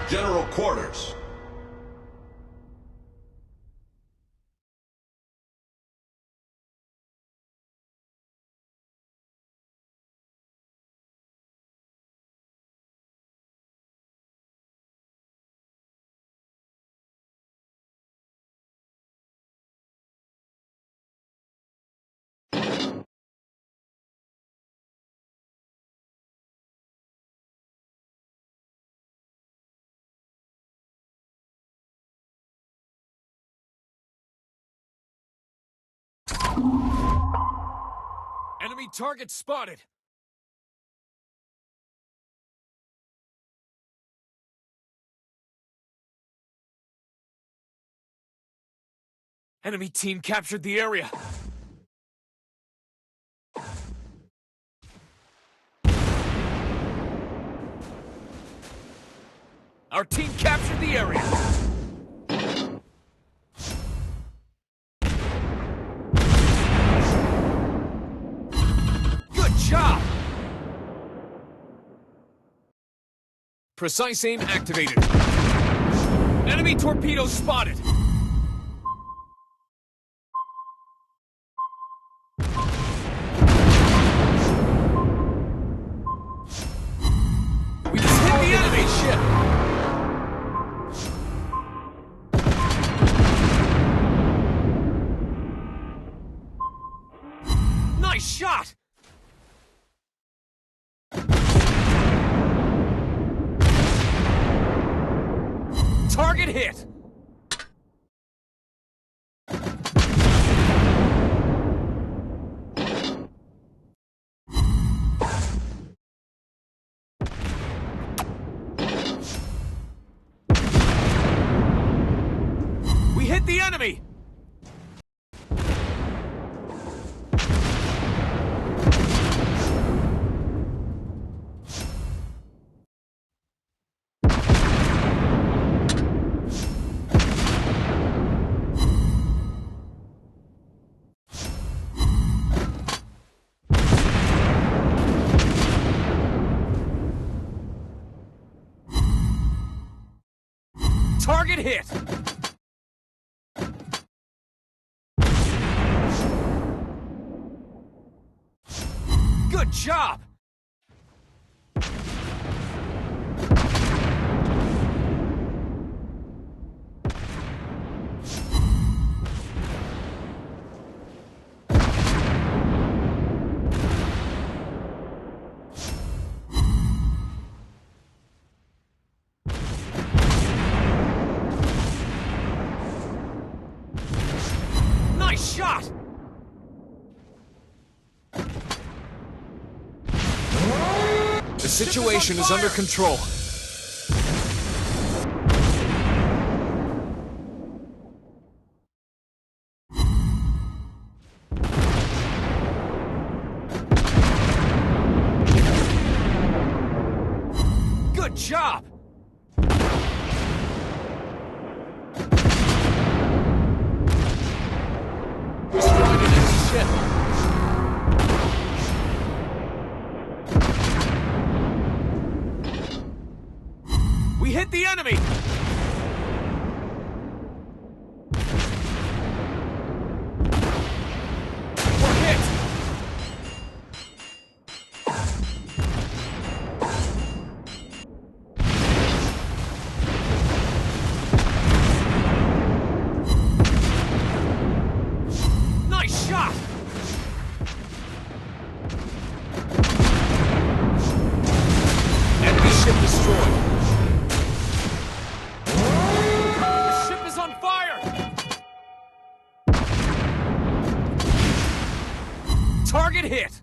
General Quarters. Enemy target spotted! Enemy team captured the area! Our team captured the area! Good job! Precise aim activated. Enemy torpedoes spotted! We just hit the enemy ship! Nice shot! Target hit! We hit the enemy! Target hit! Good job! Nice shot! The situation is under control. Good job! Destroyed an enemy ship. We hit the enemy! We're hit! Nice shot! Enemy ship destroyed. On fire! Target hit!